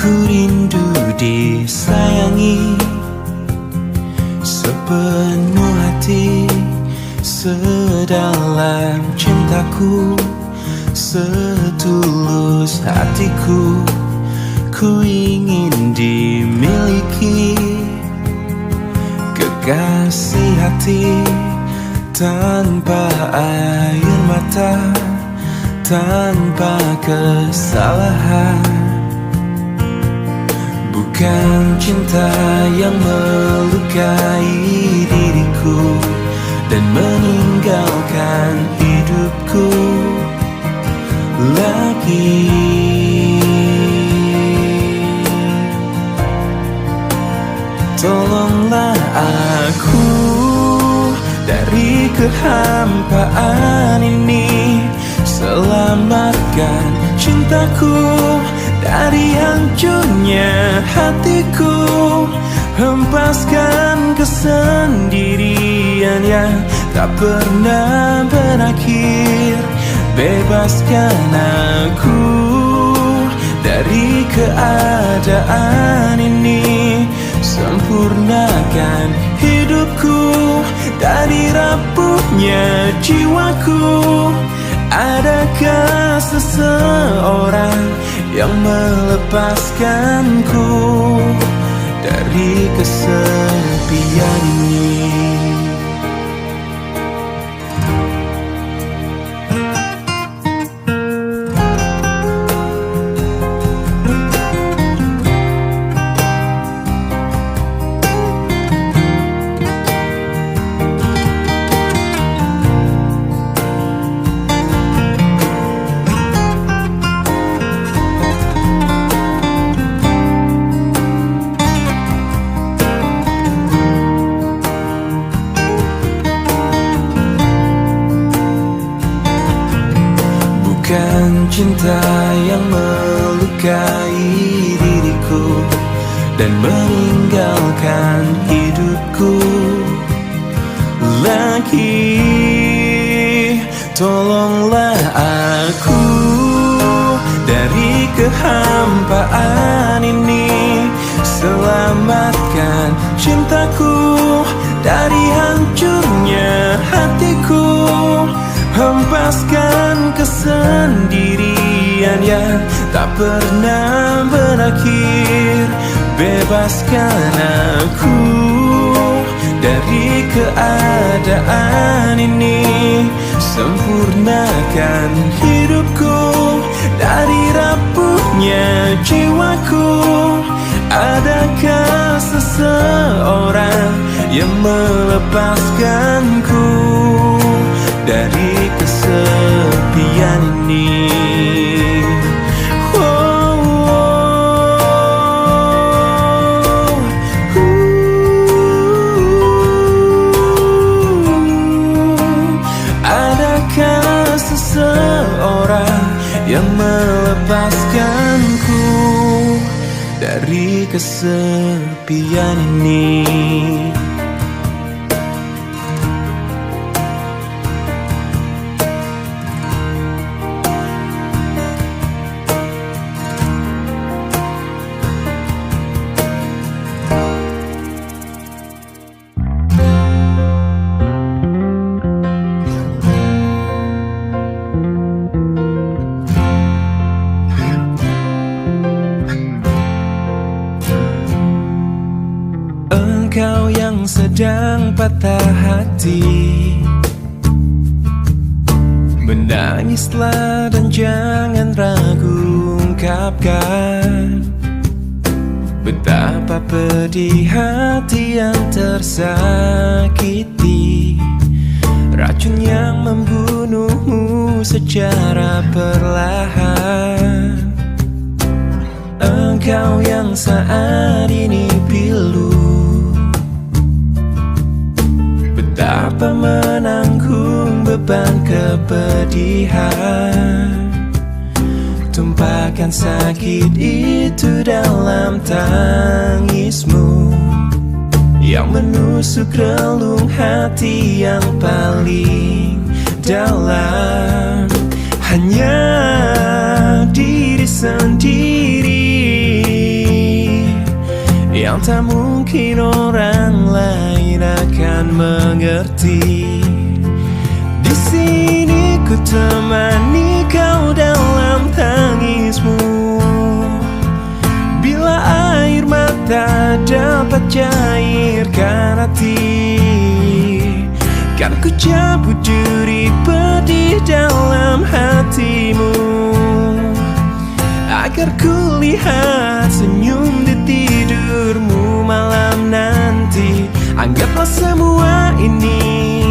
Ku rindu disayangi sepenuh hati, sedalam cintaku, setulus hatiku. Ku ingin dimiliki kekasih hati, tanpa air mata, tanpa kesalahan. Bukan cinta yang melukai diriku dan meninggalkan hidupku lagi. Tolonglah aku dari kehampaan ini, selamatkan cintaku dari hancurnya hatiku. Hempaskan kesendirian yang tak pernah berakhir. Bebaskan aku dari keadaan ini, sempurnakan hidupku dari rapuhnya jiwaku. Adakah seseorang yang melepaskanku dari kesepian ini? Bukan cinta yang melukai diriku dan meninggalkan hidupku lagi. Tolonglah aku dari kehampaan ini, selamatkan cintaku dari hancurnya hatiku. Hempaskan kesendirian yang tak pernah berakhir. Bebaskan aku dari keadaan ini, sempurnakan hidupku dari rapuhnya jiwaku. Adakah seseorang yang melepaskanku dari kesepian ini? Adakah seseorang yang melepaskanku dari kesepian ini? Engkau yang sedang patah hati, menangislah dan jangan ragu ungkapkan betapa pedih hati yang tersakiti, racun yang membunuhmu secara perlahan. Engkau yang saat ini pilu, betapa menanggung beban kepedihan. Tumpahkan sakit itu dalam tangismu yang menusuk relung hati yang paling dalam. Hanya diri sendiri tak mungkin orang lain akan mengerti. Di sini ku temani kau dalam tangismu. Bila air mata dapat cairkan hati, kan ku cabut duri pedih dalam hatimu, agar ku lihat senyum di tidurmu malam nanti. Anggaplah semua ini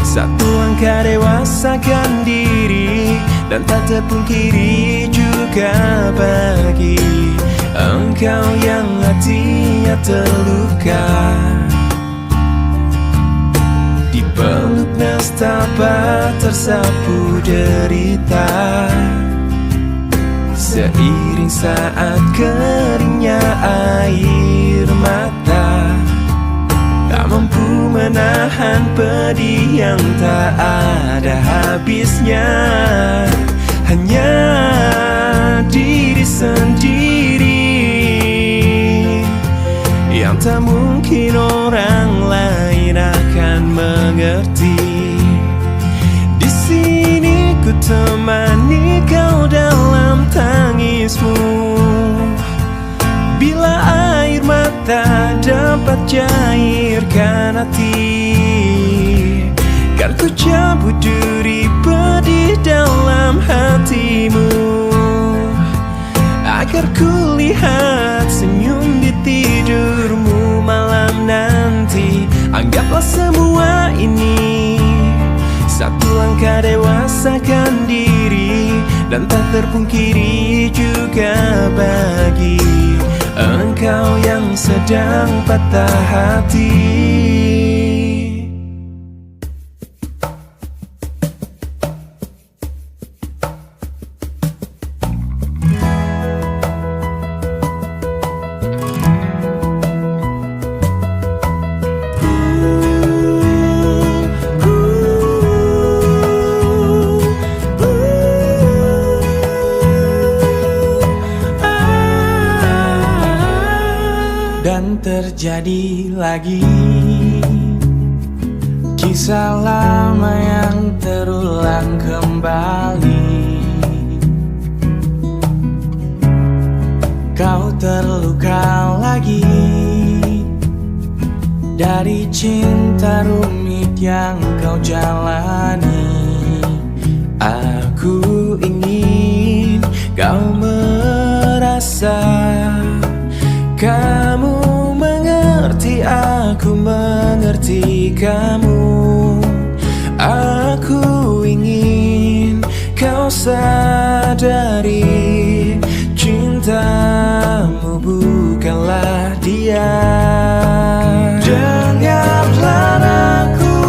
satu langkah dewasakan diri, dan tak terpungkiri juga bagi engkau yang hatinya terluka. Dipeluk nestapa tersapu derita, seiring saat keringnya air mata, tak mampu menahan pedih yang tak ada habisnya. Hanya diri sendiri yang tak mungkin orang lain akan mengerti. Di sini ku temani kau dalam tangismu. Bila air mata dapat cairkan hati, kan ku cabut duri pedih dalam hatimu, agar ku lihat senyum di tidurmu malam nanti. Anggaplah semua ini satu langkah dewasakan diri, dan tak terpungkiri juga bagi engkau yang sedang patah hati. Dan terjadi lagi kisah lama yang terulang kembali. Kau terluka lagi dari cinta rumit yang kau jalani. Aku ingin kau merasa kamu mengerti, aku mengerti kamu. Aku ingin kau sadari cintamu bukanlah dia. Dengarlah aku,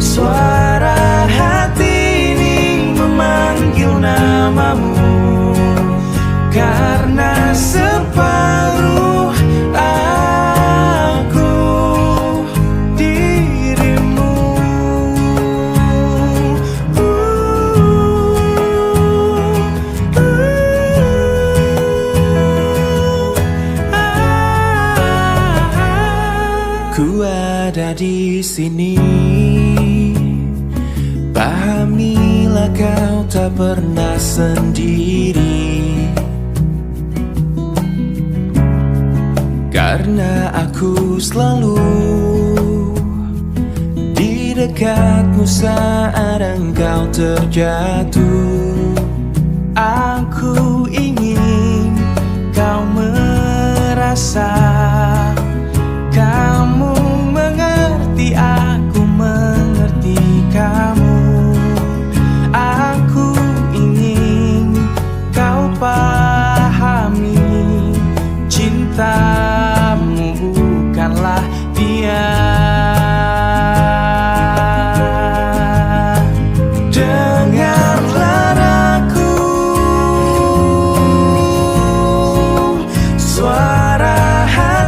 suara hati ini memanggil namamu. Karena separuh aku dirimu. Ku ada di sini, pahamilah kau tak pernah sendiri. Karena aku selalu di dekatmu saat engkau terjatuh. Aku ingin kau merasa kamu mengerti, aku mengerti kamu. Aku ingin kau pahami cintamu bukanlah dia. Dengarlah aku, suara hati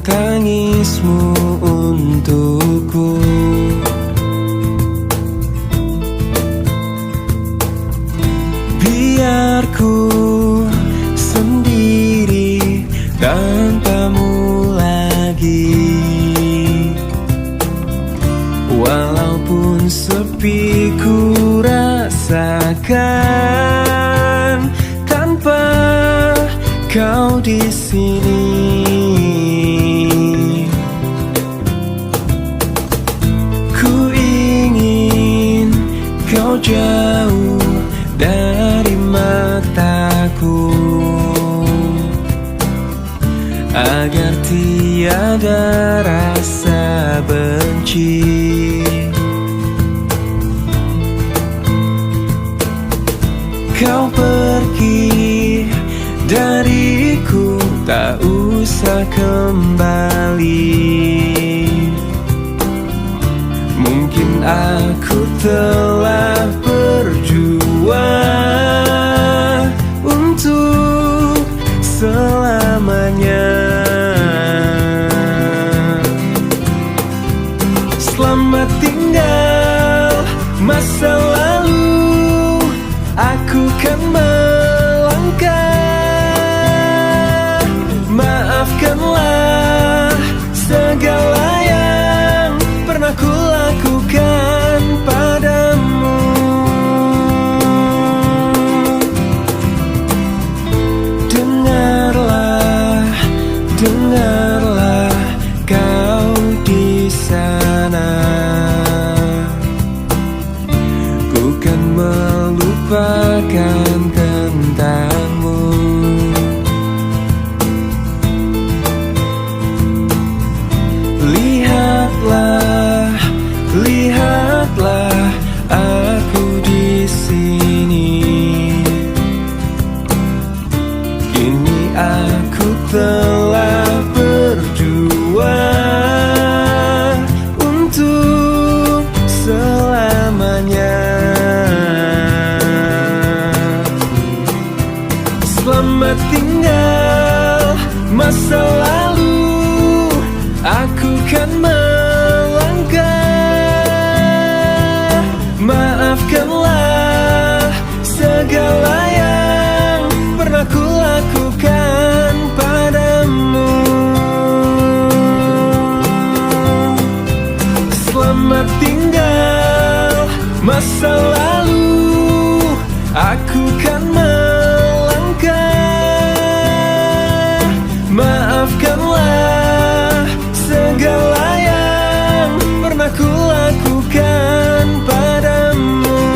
tangismu untukku. Biar ku sendiri tanpamu lagi, walaupun sepi ku rasakan tanpa kau di sini. Ku ingin kau jauh dari mataku, agar tiada rasa benci. Kau pergi dariku, tak usah kembali. Mungkin aku telah berjuang untuk selamanya. Selamat tinggal masa lalu, aku kan melangkah. Maafkanlah segala yang pernah ku lakukan padamu. Dengarlah, dengarlah kau di sana. Ku kan melupakan tentangmu. Lihatlah, lihatlah aku di sini. Kini aku telah berjuang untuk selamanya. Selamat tinggal masa lalu, aku kan melangkah. Maafkanlah segala yang pernah ku lakukan padamu. Selamat tinggal masa lalu, aku kan melangkah. Maafkanlah segala yang pernah ku lakukan padamu.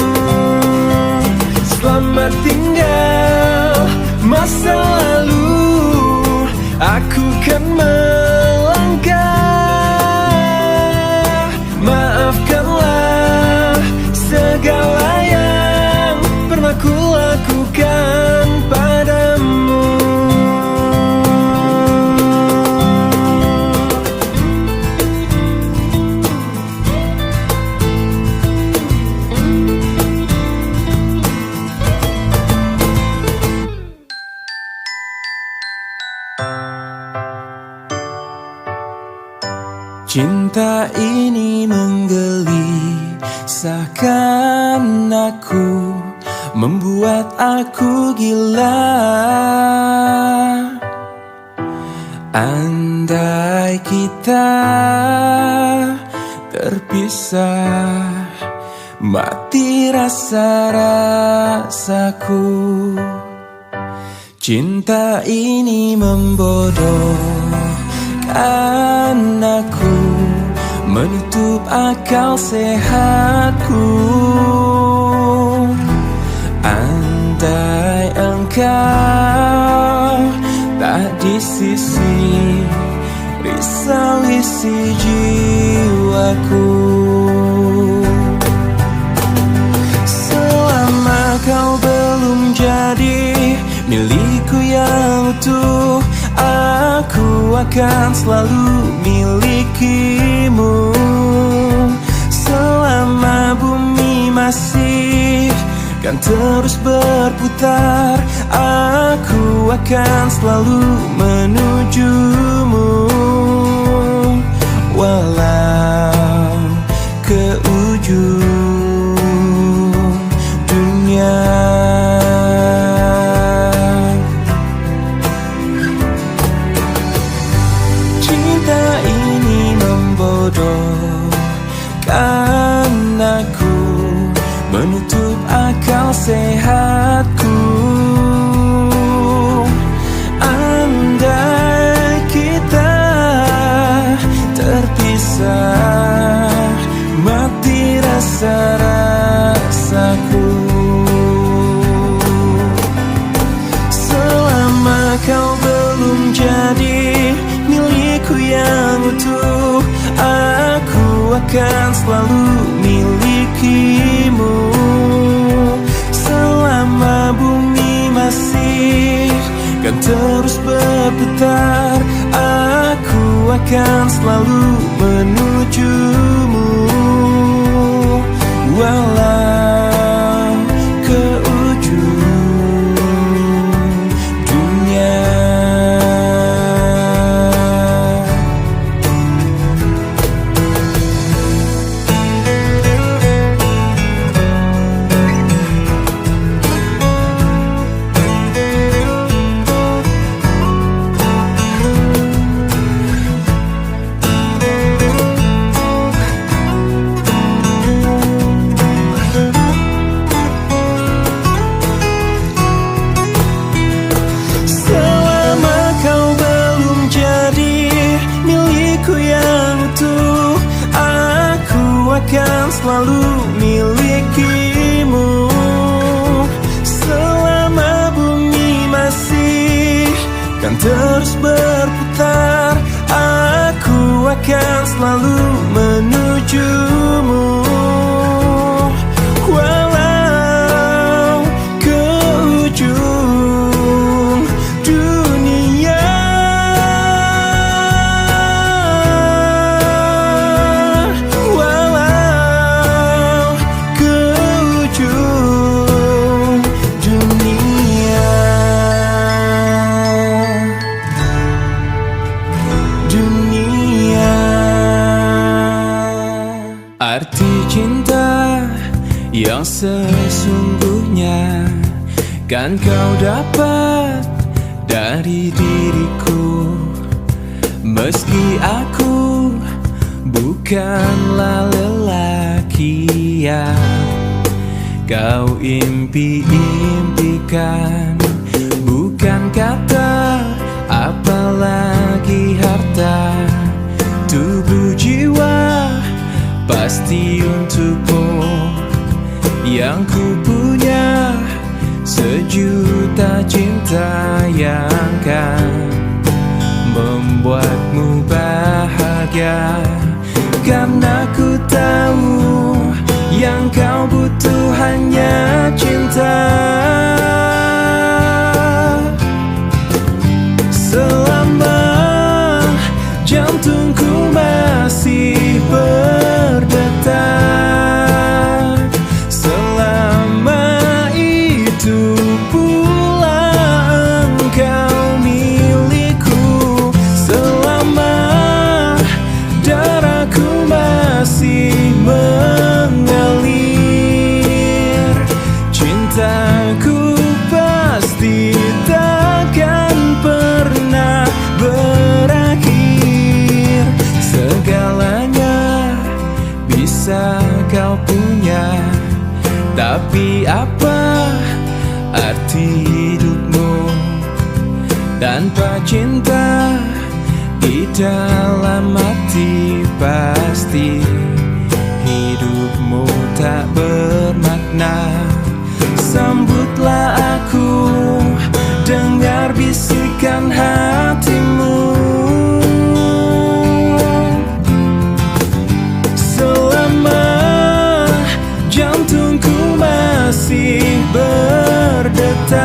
Selamat tinggal masa lalu, aku kan melangkah. Maafkanlah segala yang pernah ku lakukan padamu. Cinta ini menggelisahkan aku, membuat aku gila. Andai kita terpisah, mati rasa-rasaku. Cinta ini membodohkan aku, menutup akal sehatku. Andai engkau tak di sisi, risau isi jiwaku. Selama kau belum jadi milikku yang utuh, aku akan selalu milikimu. Selama bumi masih kan terus berputar, aku akan selalu menujumu. akan selalu milikimu. Selama bumi masih kan terus berputar, aku akan selalu menujumu. Walau ke ujung dunia. Akan selalu milikimu. Selama bumi masih kan terus berputar, aku akan selalu menujumu. Walau ke ujung dunia. Arti cinta yang sesungguhnya kan kau dapat dari diriku. Meski aku bukanlah lelaki yang kau impi-impikan, bukan kata apalagi harta, tubuh jiwa pasti untukmu. Yang ku punya sejuta cinta yang kan membuatmu bahagia. Karena ku tahu yang kau butuh hanya cinta. Selama jantungku masih berdetak, selama itu pula engkau milikku. Selama darahku masih mengalir, cintaku pasti takkan pernah berakhir. Segalanya bisa kau punya, tapi apa arti hidupmu tanpa cinta? Di dalam hati pasti hidupmu tak bermakna. Sambutlah aku, dengar bisikan hatimu. Selama jantungku masih berdetak,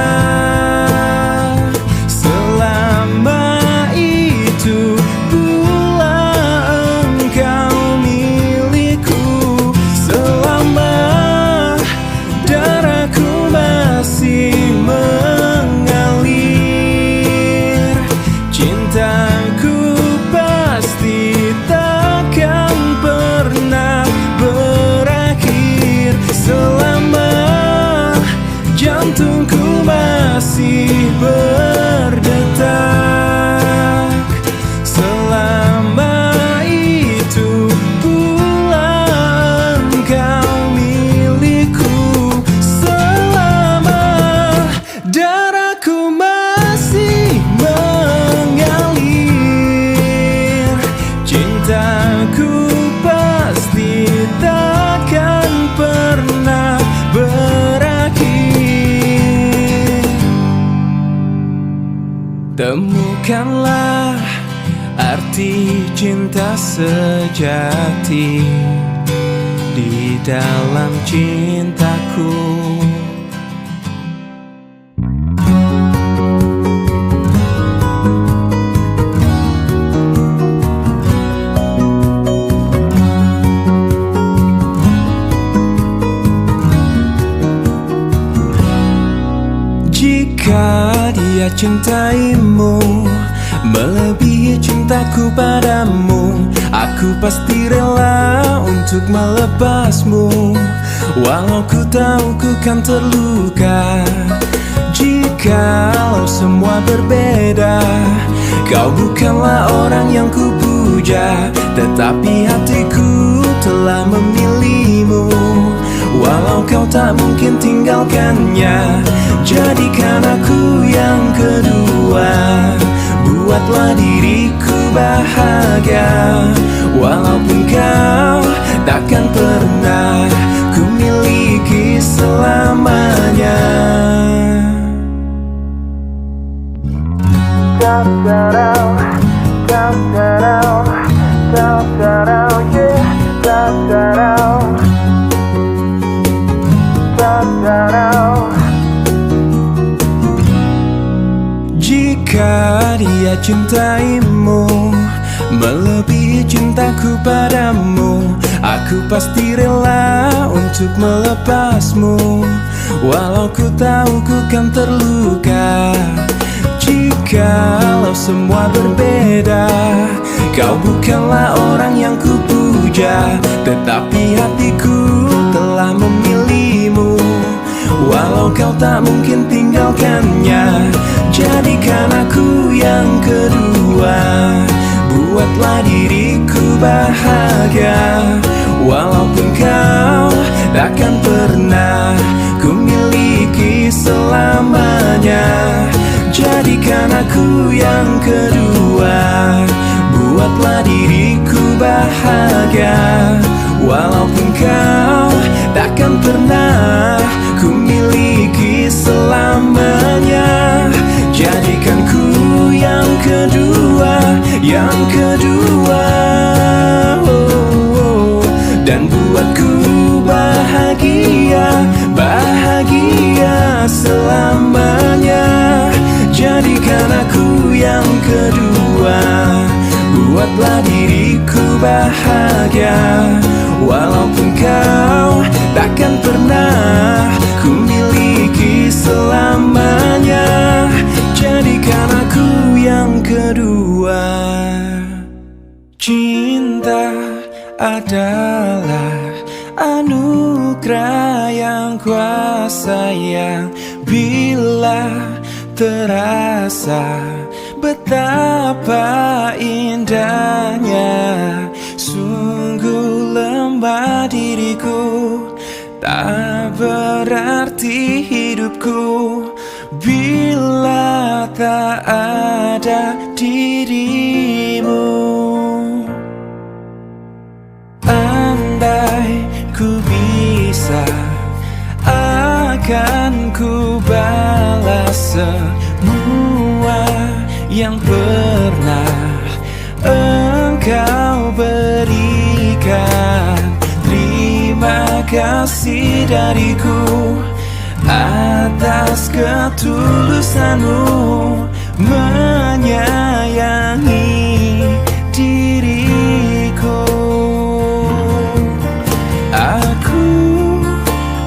selama itu pula engkau milikku. Selama darahku masih mengalir, cintaku pasti takkan pernah berakhir. Selama jantungku masih berdetak, selama itu pula engkau milikku. Selama darahku masih mengalir, cintaku pasti takkan pernah berakhir. Temukanlah arti cinta sejati di dalam cintaku. Jika dia cintaimu melebihi cintaku padamu, aku pasti rela untuk melepasmu, walau ku tahu ku kan terluka. Jikalau semua berbeda, kau bukanlah orang yang ku puja, tetapi hatiku telah memilihmu. Walau kau tak mungkin tinggalkannya, jadikan aku yang kedua. Buatlah diriku bahagia, walaupun kau takkan pernah ku miliki selamanya. Jika dia cintaimu melebihi cintaku padamu, aku pasti rela untuk melepasmu, walau ku tahu ku kan terluka. Jikalau semua berbeda, kau bukanlah orang yang ku puja, tetapi hatiku telah memilihmu. Walau kau tak mungkin tinggalkannya, jadikan aku yang kedua. Buatlah diriku bahagia, walaupun kau takkan pernah ku miliki selamanya. Jadikan aku yang kedua. Buatlah diriku bahagia, walaupun kau takkan pernah ku miliki selamanya. Jadikan ku yang kedua, yang kedua, dan buatku bahagia, bahagia selamanya. Jadikan aku yang kedua. Buatlah diriku bahagia, walaupun kau takkan pernah ku miliki selamanya. Jadikan aku yang kedua. Cinta adalah anugerah yang kuasa, yang bila terasa betapa indahnya. Sungguh lemah diriku, tak berarti hidupku bila tak ada dirimu. Andai ku bisa, akan ku balas semua yang pernah engkau berikan. Terima kasih dariku atas ketulusanmu menyayangi diriku. Aku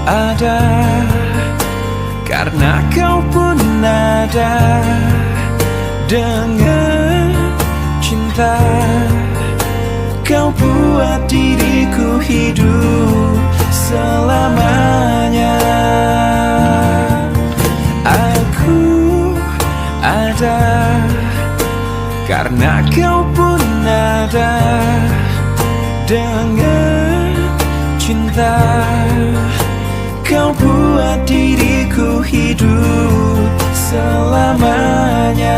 ada karena kau pun ada. Dengan cinta kau buat diriku hidup selamanya. Aku ada karena kau pun ada. Dengan cinta kau buat diriku hidup selamanya.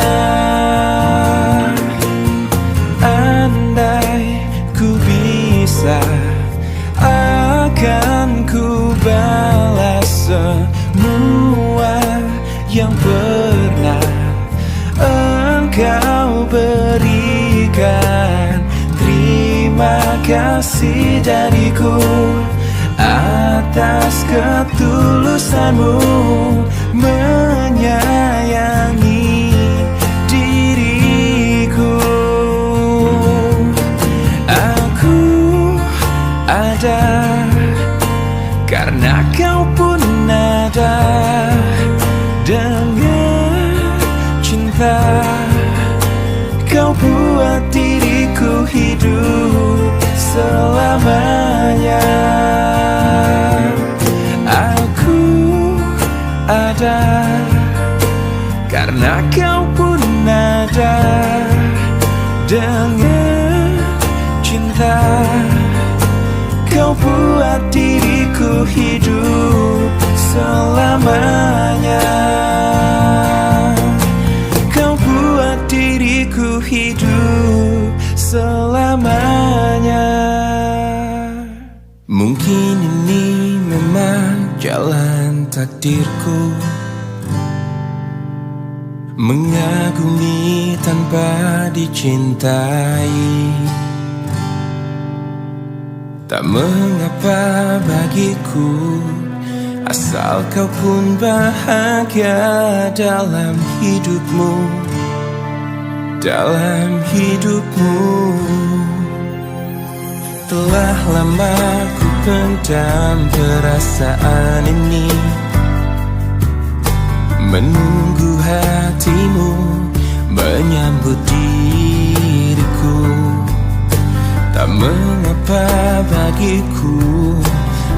Andai ku bisa, akan ku balas semua yang pernah engkau berikan. kasih dariku, atas ketulusanmu menyayangi diriku. Aku ada karena kau pun ada, dengan cinta kau buat diriku hidup selamanya. Aku ada karena kau pun ada, dengan cinta kau buat diriku hidup selamanya. Kau buat diriku hidup selamanya. Mungkin ini memang jalan takdirku, mengagumi tanpa dicintai. Tak mengapa bagiku, asal kau pun bahagia dalam hidupmu, dalam hidupmu. Telah lama ku pendam perasaan ini, menunggu hatimu menyambut diriku. Tak mengapa bagiku,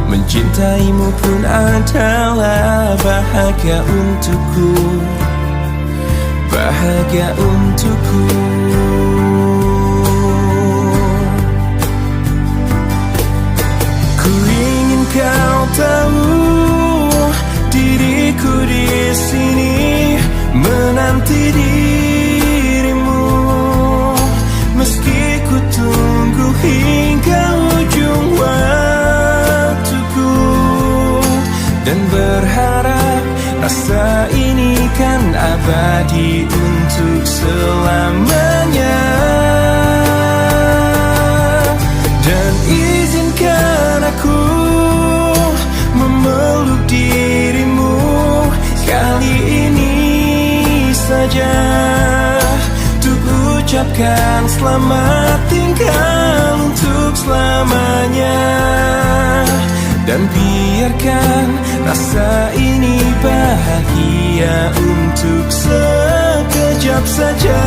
mencintaimu pun adalah bahagia untukku, bahagia untukku. Ku ingin kau tahu, diriku di sini menanti dirimu, meski ku tunggu hingga ujung waktuku, dan berharap rasa ini kan abadi untuk selamanya. Dan izinkan aku memeluk dirimu kali ini saja, untuk ucapkan selamat tinggal untuk selamanya. Dan biarkan rasa ini bahagia untuk sekejap saja.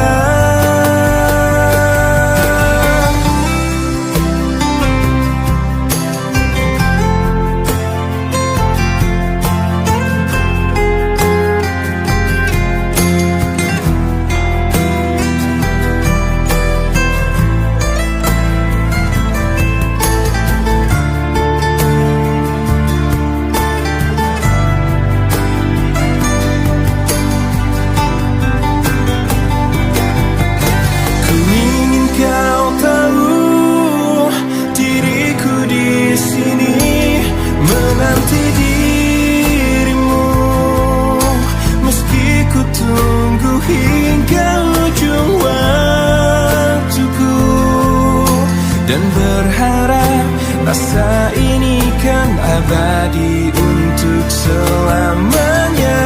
Dan berharap rasa ini kan abadi untuk selamanya.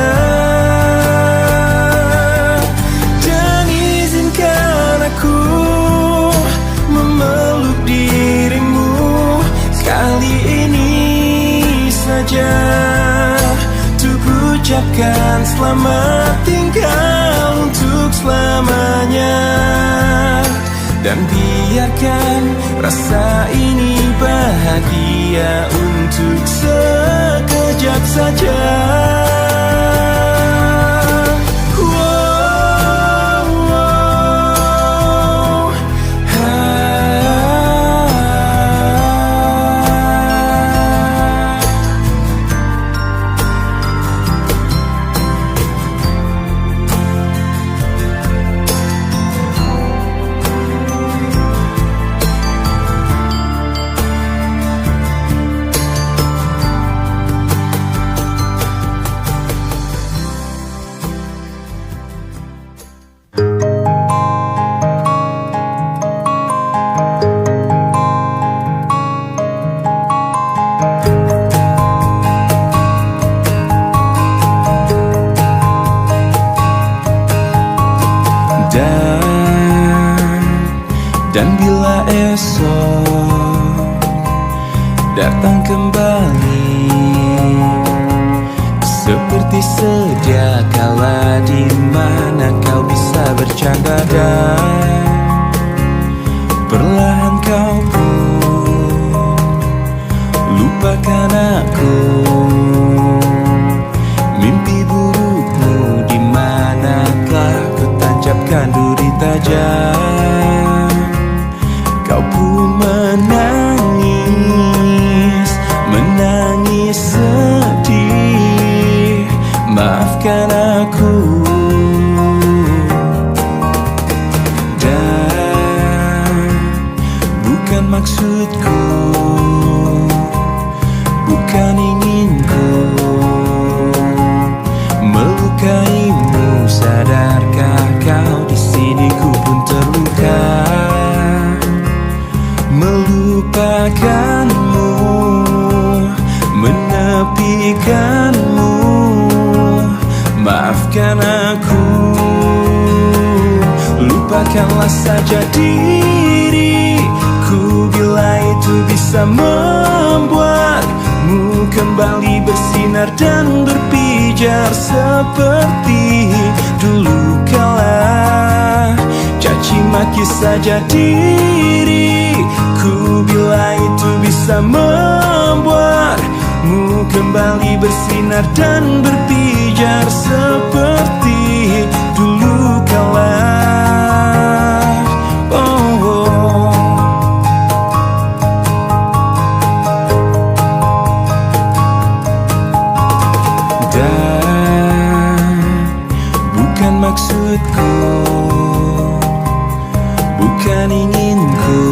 Dan izinkan aku memeluk dirimu kali ini saja, untuk ucapkan selamat tinggal untuk selamanya. Dan biarkan rasa ini bahagia untuk sekejap saja. Dan bila esok datang kembali seperti sedia kala, di mana kau bisa bercanda dan perlahan kau pun lupakan aku. Mimpi burukmu di manakah ku tancapkan duri tajam. Kau pun menangis, menangis sedih. Maafkan aku. Dan bukan maksudku, bukan inginku melukaimu. Sadarkah kau di sini ku pun terluka, melupakanmu, menepikanmu. Maafkan aku. Lupakanlah saja diriku bila itu bisa membuatmu kembali bersinar dan berpijar seperti dulu kala. Caci maki saja diriku bila itu bisa membuatmu kembali bersinar dan berpijar seperti dulu kala. Dan bukan maksudku, bukan inginku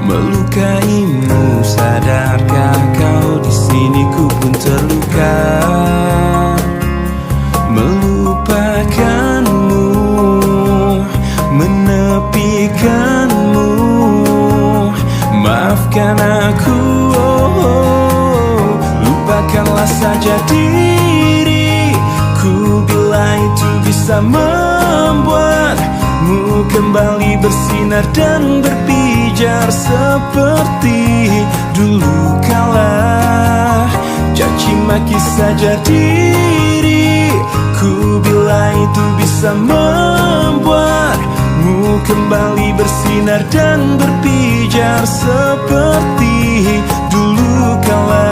melukaimu. Sadarkah kau di sini ku pun terluka, melupakanmu, menepikanmu. Maafkan aku. Lupakanlah saja diriku bila itu bisa membuatmu kembali bersinar dan berpijar seperti dulu kala. Caci maki saja diriku bila itu bisa membuatmu kembali bersinar dan berpijar seperti dulu kala.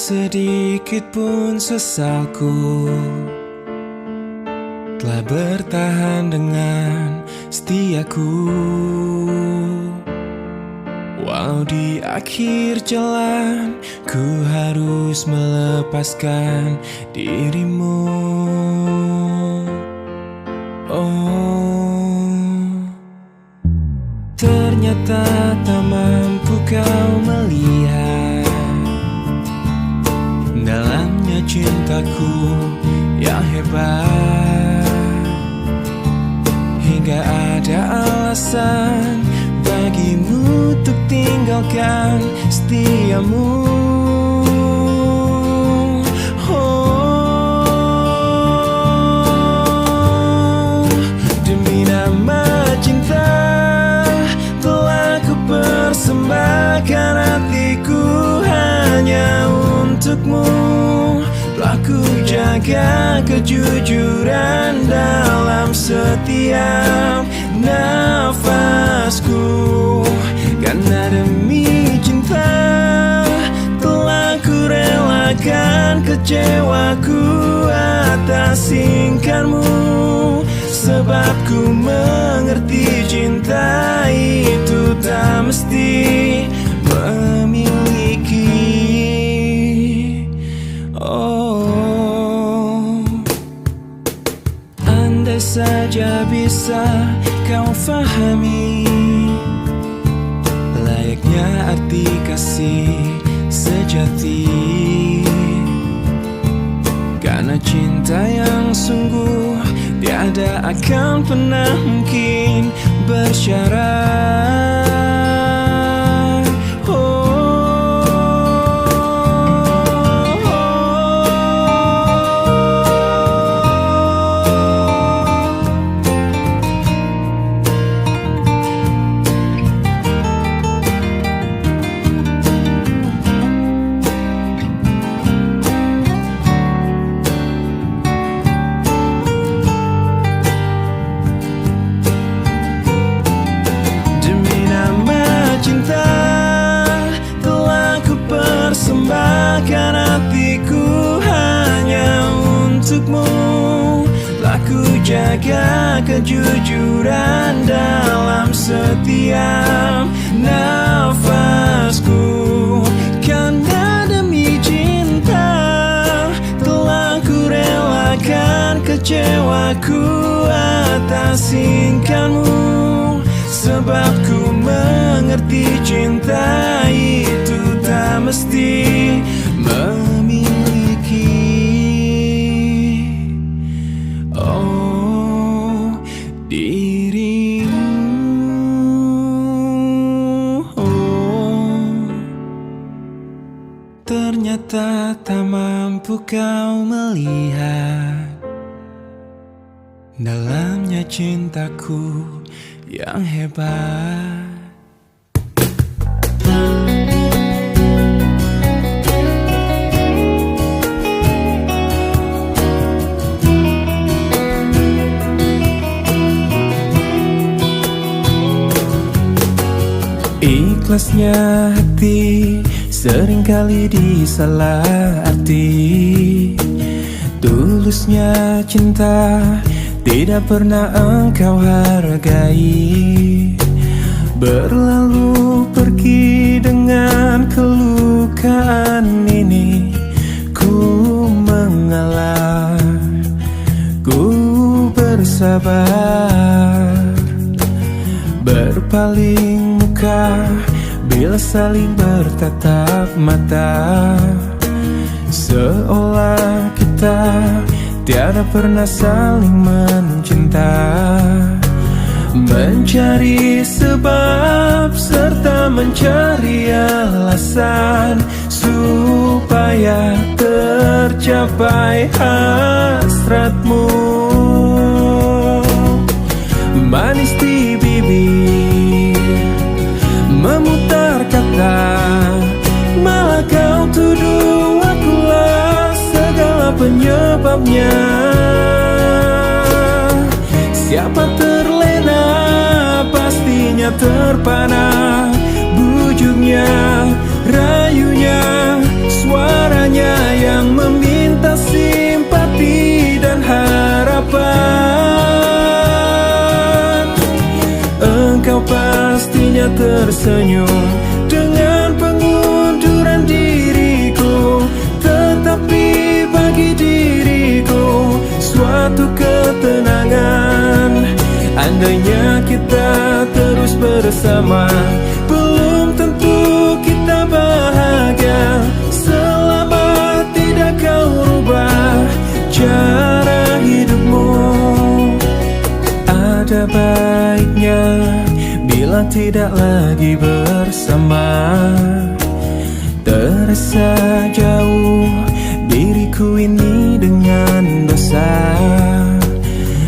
Sedikit pun sesalku telah bertahan dengan setiaku. Walau di akhir jalan ku harus melepaskan dirimu. Oh, ternyata tak mampu kau melihat dalamnya cintaku yang hebat, hingga ada alasan bagimu untuk tinggalkan setiamu. Oh, demi nama cinta telah ku persembahkan hatiku hanya untukmu. Telah ku jaga kejujuran dalam setiap nafasku. Karena demi cinta telah ku relakan kecewaku atas singkarmu. Sebab ku mengerti cinta itu tak mesti memiliki. Oh, andai saja bisa kau fahami layaknya arti kasih sejati. Karena cinta yang sungguh tiada akan pernah mungkin bersyarat. Persembahkan hatiku hanya untukmu. Telah ku jaga kejujuran dalam setiap nafasku. Karena demi cinta telah ku relakan kecewaku atas tingkahmu. Sebab ku mengerti cinta itu tak mesti memiliki dirimu. Ternyata tak mampu kau melihat dalamnya cintaku yang hebat. Ikhlasnya hati seringkali disalah arti. Tulusnya cinta tidak pernah engkau hargai. Berlalu pergi dengan kelukaan ini. Ku mengalah, ku bersabar. Berpaling muka bila saling bertatap mata. Seolah kita tiada pernah saling mencinta. Mencari sebab serta mencari alasan supaya tercapai hasratmu. Manis di bibir, memutar kata, malah kau tuduh akulah segala penyebabnya. Siapa terlena pastinya terpana. Bujuknya, rayunya, suaranya yang meminta simpati dan harapan. Engkau pastinya tersenyum dengan pengunduran diriku. Tetapi bagi diriku suatu ketenangan. Andainya kita terus bersama, belum tentu kita bahagia. Selama tidak kau rubah cara hidupmu, ada baiknya bila tidak lagi bersama. Terasa jauh diriku ini dengan dosa.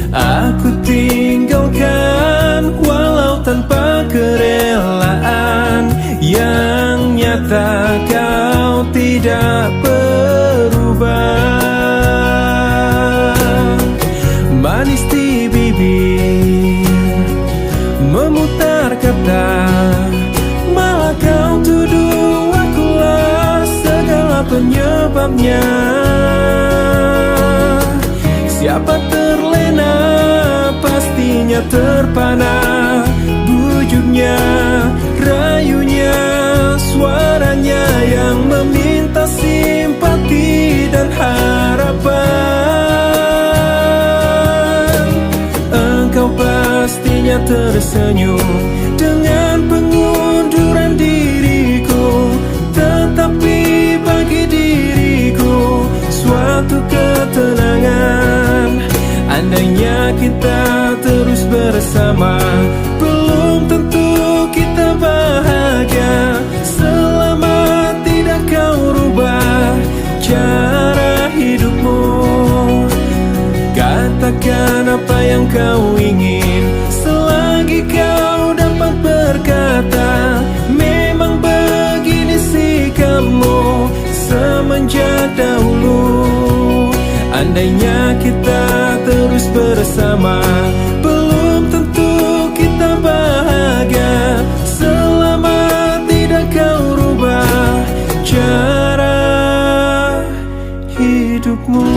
Aku tinggalkan walau tanpa kerelaan. Yang nyata kau tidak berubah. Manis di bibir, memutar kata, malah kau tuduh akulah segala penyebabnya. Siapa terlena pastinya terpana. Bujuknya, rayunya, suaranya yang meminta simpati dan harapan. Engkau pastinya tersenyum dengan pengunduran diriku. Tetapi bagi diriku suatu ketenangan. Andainya terus bersama. Belum tentu kita bahagia selama tidak kau rubah cara hidupmu. Katakan apa yang kau ingin selagi kau dapat berkata. Memang begini sikapmu semenjak dahulu. Andainya kita terus bersama, belum tentu kita bahagia selama tidak kau rubah cara hidupmu.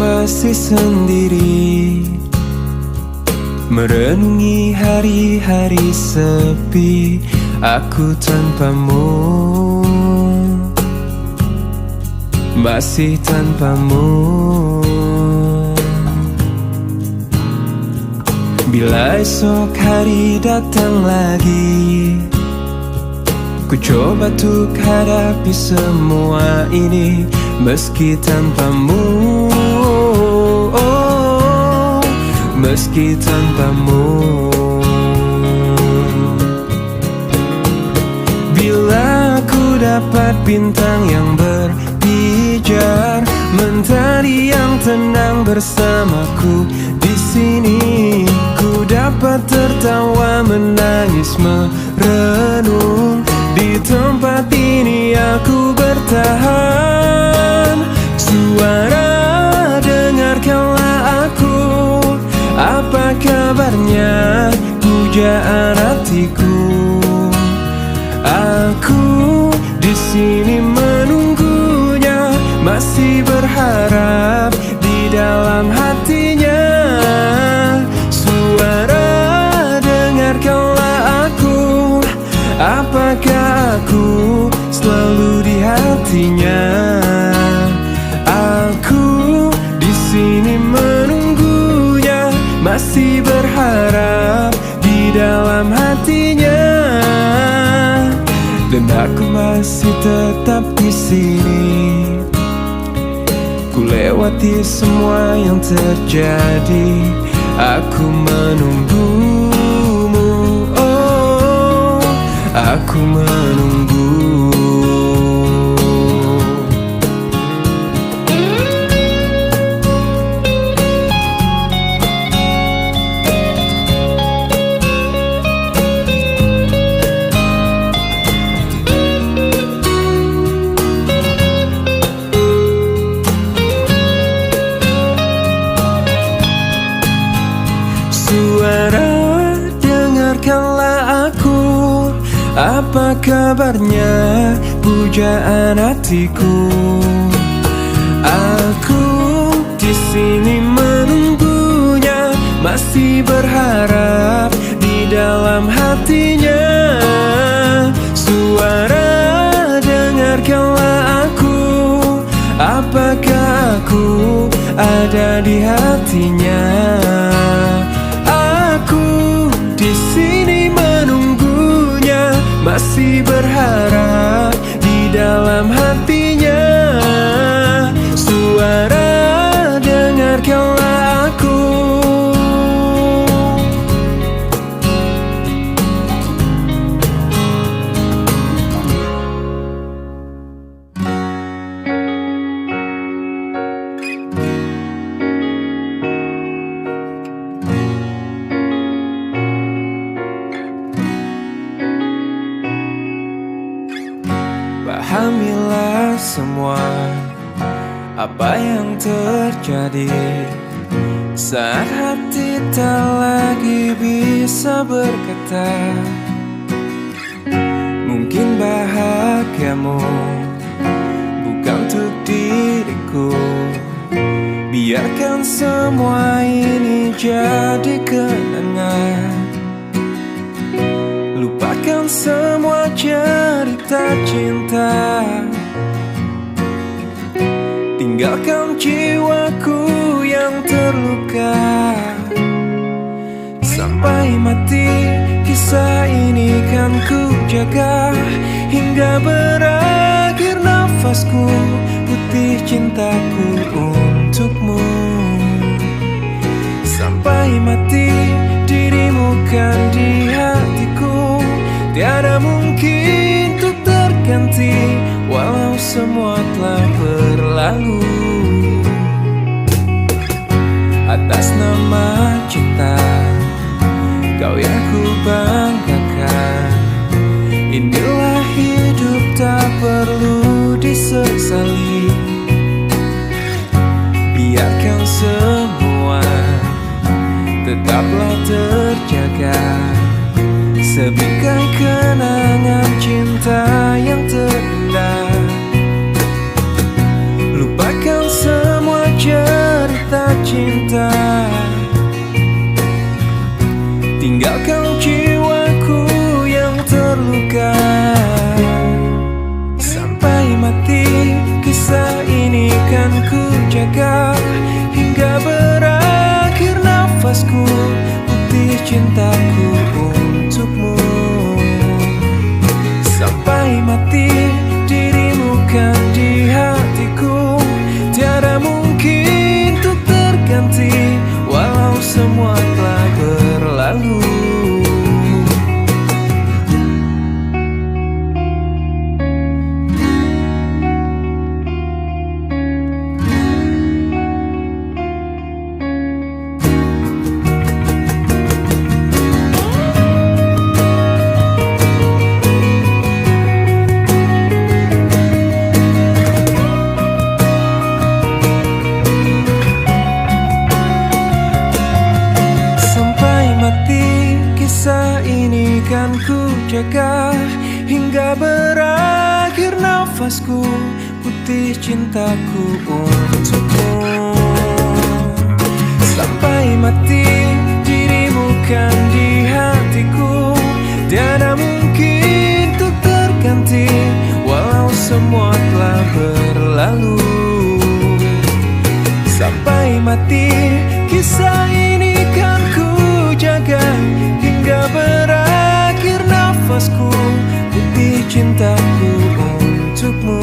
Masih sendiri merenungi hari-hari sepi aku tanpamu, masih tanpamu. Bila esok hari datang lagi, ku coba untuk hadapi semua ini meski tanpamu. Meski tanpamu. Bila ku dapat bintang yang berpijar, mentari yang tenang bersamaku di sini, ku dapat tertawa, menangis, merenung. Di tempat ini aku bertahan. Suara dengarkanlah aku. Apa kabarnya pujaan hatiku? Aku di sini menunggunya, masih berharap di dalam hatinya. Suara dengarkanlah aku. Apakah aku selalu di hatinya? Aku di sini menunggunya, masih berharap di dalam hatinya. Dan aku masih tetap di sini. Ku lewati semua yang terjadi, aku menunggumu. Oh, aku menunggu. Suara dengarkanlah aku. Apa kabarnya pujaan hatiku? Aku di sini menunggunya, masih berharap di dalam hatinya. Suara dengarkanlah aku. Apakah aku ada di hatinya? Aku di sini menunggunya, masih berharap di dalam hatinya. Suara dengarkanlah aku. Pahamilah semua apa yang terjadi saat hati tak lagi bisa berkata. Mungkin bahagiamu bukan untuk diriku. Biarkan semua ini jadi kenangan. Lupakan semua cerita cerita cinta. Tinggalkan jiwaku yang terluka. Sampai mati kisah ini kan ku jaga, hingga berakhir nafasku, putih cintaku untukmu. Sampai mati dirimu kan di hatiku, tiada mungkin untuk terganti, walau semua telah berlalu. Atas nama cinta, kau yang ku banggakan. Inilah hidup tak perlu disesali. Biarkan semua tetaplah terjaga, sebingkai kenangan cinta yang terindah. Lupakan semua cerita cinta. Tinggalkan jiwaku yang terluka. Sampai mati kisah ini kan ku jaga, hingga berakhir nafasku, putih cintaku untukmu. Sampai mati dirimu kan di hatiku, tiada mungkin untuk terganti, walau semua telah berlalu. Kisah ini kan ku jaga, hingga berakhir nafasku, putih cintaku untukmu. Sampai mati dirimu kan di hatiku, tiada mungkin untuk terganti, walau semua telah berlalu. Sampai mati kisah ini kan ku jaga, hingga berakhir nafasku, putih cintaku untukmu.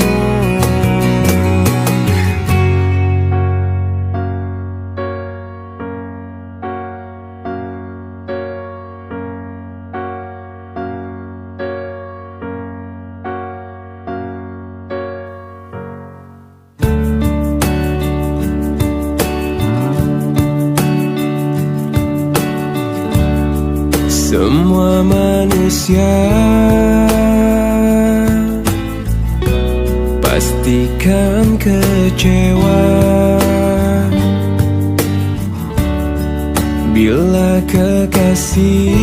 Semua manusia pastikan kecewa bila kekasih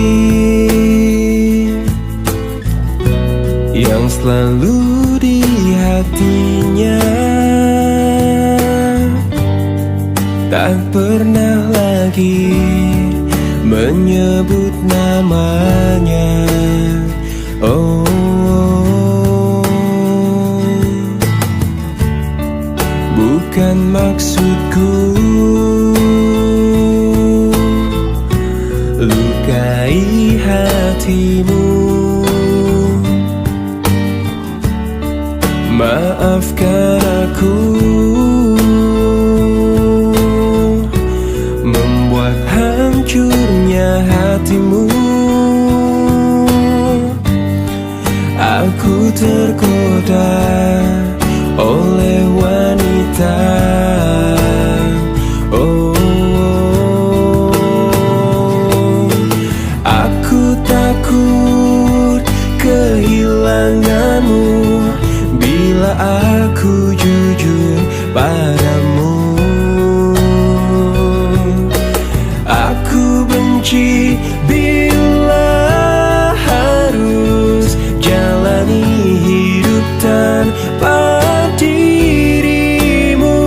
yang selalu di hatinya tak pernah lagi menyebut namanya. Oh, bukan maksudku lukai hatimu. Maafkan aku membuat hancurnya hatimu. Aku tergoda oleh wanita. Oh, aku takut kehilanganmu bila aku jujur padamu. Aku benci bila harus jalani hidup tanpa dirimu.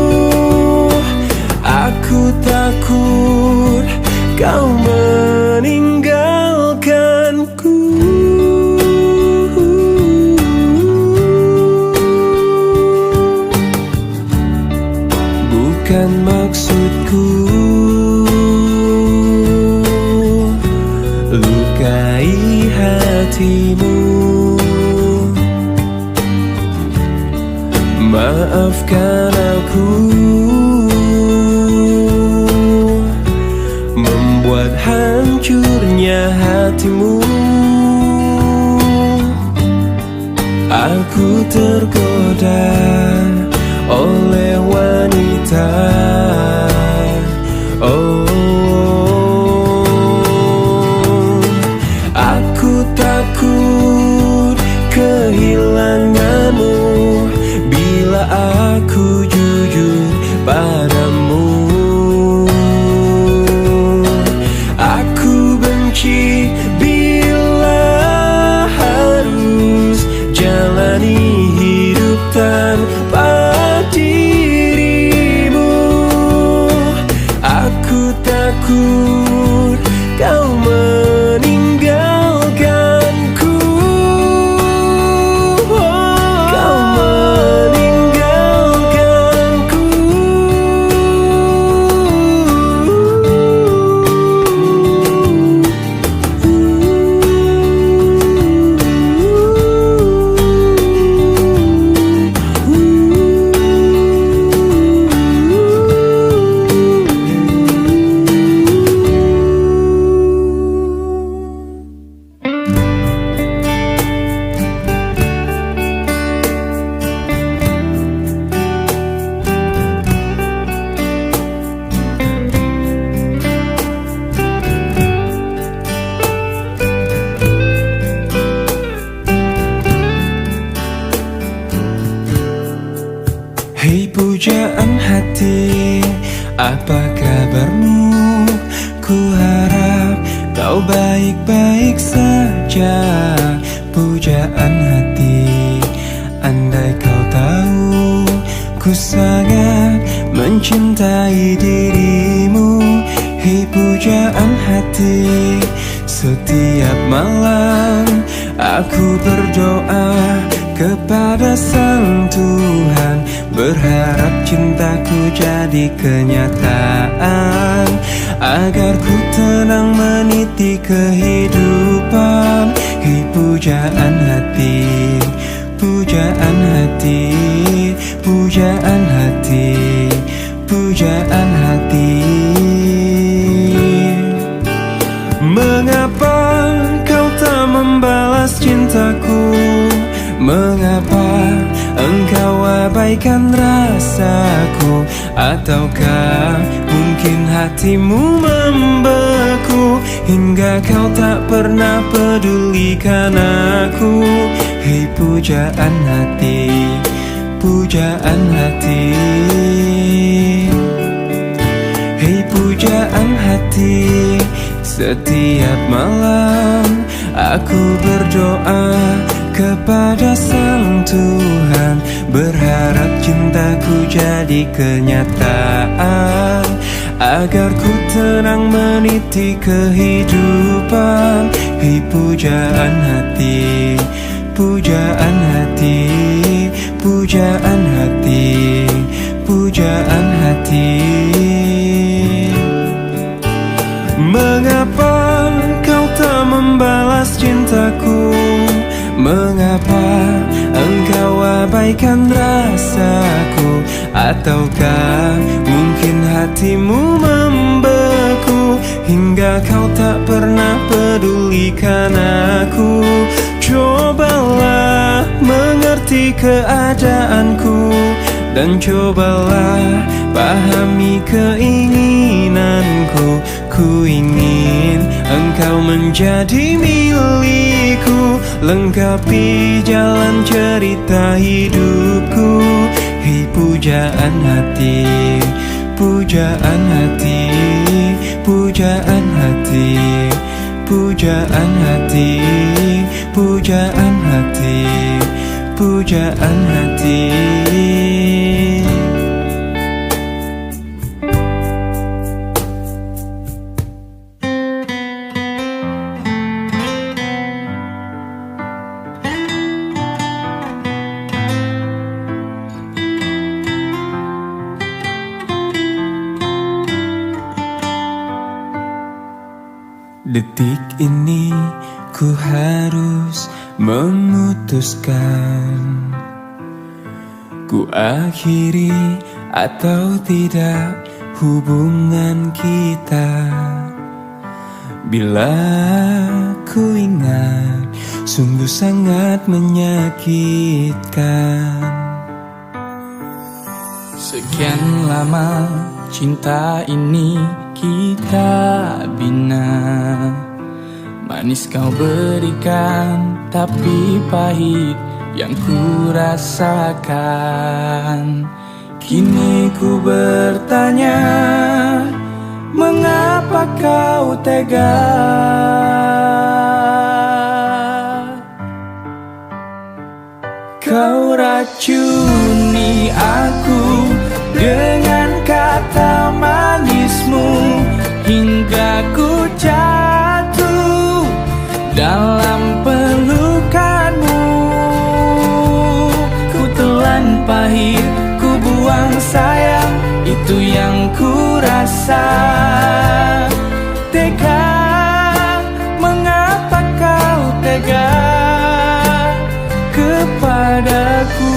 Aku takut kau meninggalkanku. bukan maksudku lukai hatimu. Maafkan aku membuat hancurnya hatimu. Aku tergoda oleh wanita. Aku takut kehilanganmu bila aku jujur padamu. Aku benci bila harus jalani hidup tanpa dirimu. Aku takut kau meninggalkanku. Kau meninggalkanku. Hei pujaan hati, apa kabarmu? Ku harap kau baik-baik saja. Pujaan hati, andai kau tahu ku sangat mencintai dirimu. Hei pujaan hati, setiap malam aku berdoa kepada Sang Tuhan, berharap cintaku jadi kenyataan, agar ku tenang meniti kehidupan. Hei pujaan hati, pujaan hati, pujaan hati, pujaan hati. Mengapa kau tak membalas cintaku? Mengapa engkau abaikan rasaku? Ataukah mungkin hatimu membeku hingga kau tak pernah pedulikan aku? Hei pujaan hati, pujaan hati. Hei pujaan hati, setiap malam aku berdoa kepada Sang Tuhan, berharap cintaku jadi kenyataan, agar ku tenang meniti kehidupan. Hei pujaan hati, pujaan hati, pujaan hati, pujaan hati. Mengapa kau tak membalas cintaku? Mengapa engkau abaikan rasaku? Ataukah mungkin hatimu membeku hingga kau tak pernah pedulikan aku? Cobalah mengerti keadaanku dan cobalah pahami keinginanku. Ku ingin engkau menjadi milikku, lengkapi jalan cerita hidupku. Hei pujaan hati, pujaan hati, pujaan hati, pujaan hati, pujaan hati, pujaan hati. Detik ini ku harus memutuskan, ku akhiri atau tidak hubungan kita. Bila ku ingat, sungguh sangat menyakitkan. Sekian lama cinta ini kita bina, manis kau berikan, tapi pahit yang ku rasakan. Kini ku bertanya, mengapa kau tega? Kau racuni aku dengan kata manismu, hingga ku jatuh dalam pelukanmu. Ku telan pahit, ku buang sayang, itu yang ku rasa. Tega, mengapa kau tega kepadaku?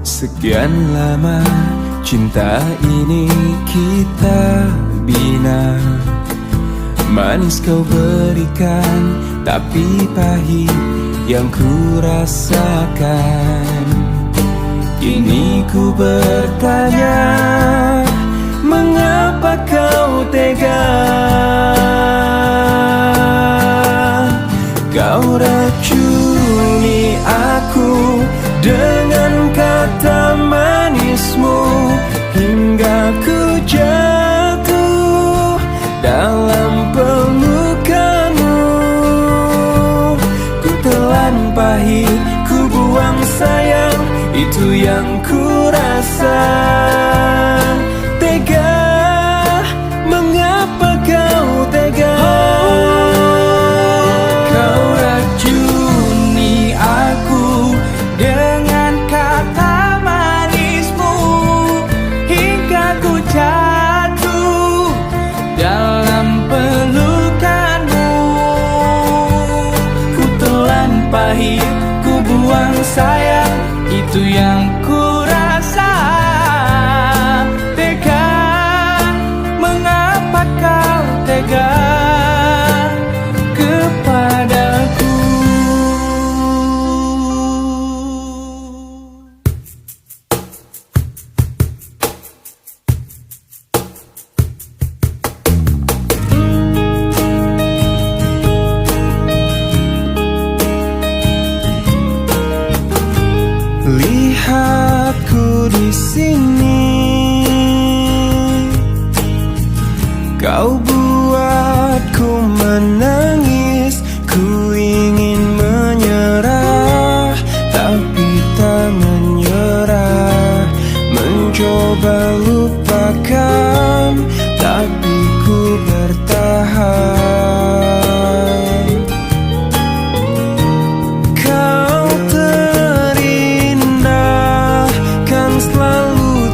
Sekian lama cinta ini kita bina, manis kau berikan, tapi pahit yang ku rasakan. Kini ku bertanya, mengapa kau tega? Kau racuni aku dengan kata manismu, hingga ku jatuh dalam pelukanmu. Ku telan pahit, ku buang sayang, itu yang ku rasa. Tega, mengapa kau tega? Kau racuni aku dengan kata manismu, hingga ku jatuh dalam pelukanmu. Ku telan pahit, ku buang sayang, itu yang ku rasa. Tega, mengapa kau tega kepadaku? Lihatku di sini, kau buatku menangis. Ku ingin menyerah, tapi tak menyerah. Mencoba lupakan, tapi ku bertahan. Kau terindah kan selalu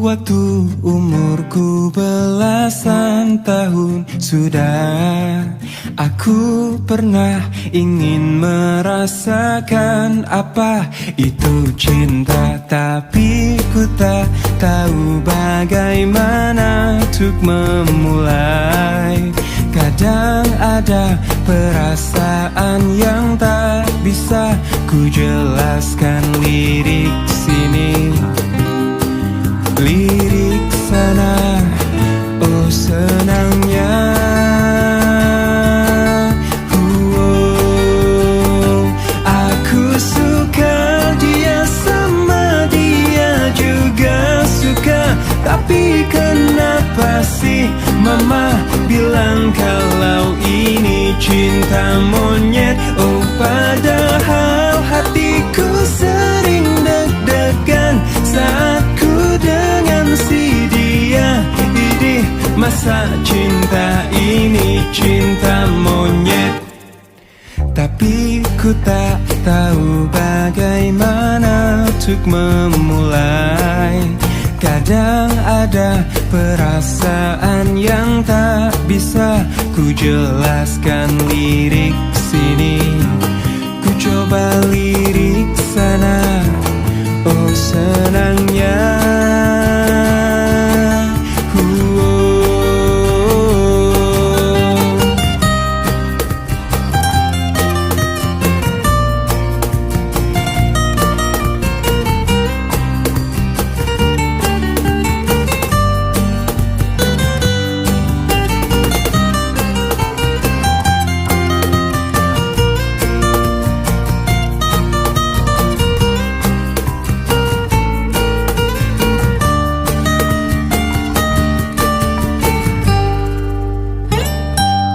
Waktu umurku belasan tahun sudah, aku pernah ingin merasakan apa itu cinta, tapi ku tak tahu bagaimana untuk memulai. Kadang ada perasaan yang tak bisa ku jelaskan. Lirik sini, lirik sana, oh senangnya. Aku suka dia, sama dia juga suka, tapi kenapa sih mama bilang kalau ini cinta monyet? Oh padahal hatiku sering deg-degan saat ku dengan si dia. Idih, masa cinta ini cinta monyet? Tapi ku tak tahu bagaimana untuk memulai. Kadang ada perasaan yang tak bisa ku jelaskan. Lirik sini, ku coba lirik sana, oh senangnya.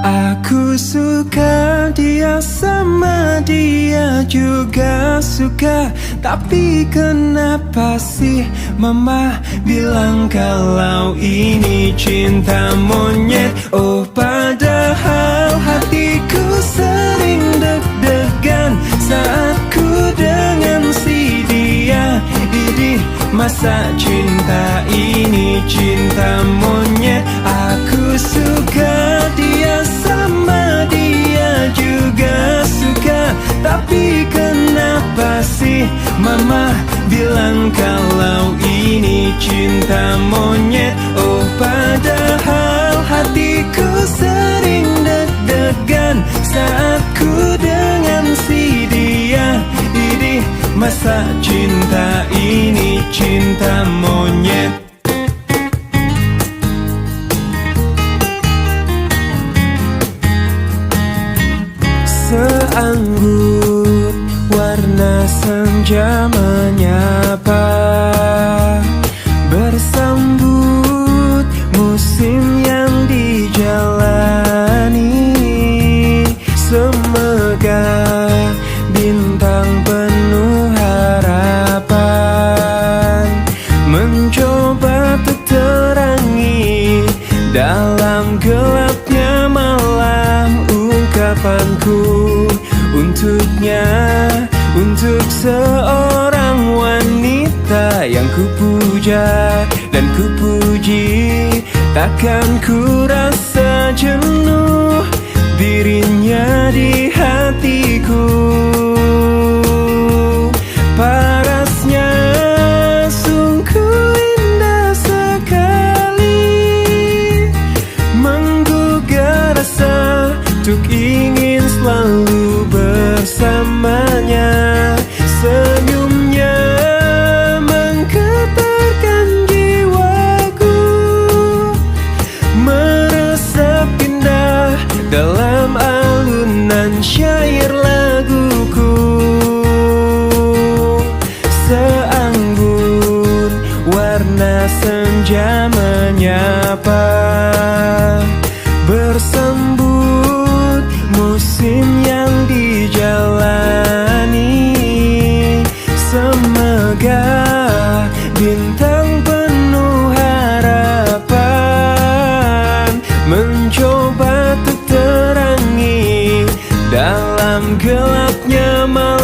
Aku suka dia, sama dia juga suka, tapi kenapa sih mama bilang kalau ini cinta monyet? Oh padahal hatiku sering deg-degan saat ku dengan si dia. Idih, masa cinta ini cinta monyet? Aku suka dia, sama dia juga suka, tapi kenapa sih mama bilang kalau ini cinta monyet? Oh padahal hatiku sering deg-degan saat ku dengan si dia. Idih, masa cinta ini cinta monyet? Seanggut warna senja menyapa, bersambut musim yang dijalani. Semoga bintang penuh harapan mencoba terterangi dalam gelapnya malam. Ungkapanku untuknya, untuk seorang wanita yang kupuja dan kupuji, takkan ku rasa jenuh dirinya di hatiku. Parasnya sungguh indah sekali, menggugah rasa untuk ingin selalu bersamanya. Senyumnya menggetarkan jiwaku, meresap indah dalam alunan syair laguku. Seanggun warna senja menyapa, bersambut musim yang dijalani. Semoga bintang penuh harapan mencoba terterangi dalam gelapnya malam.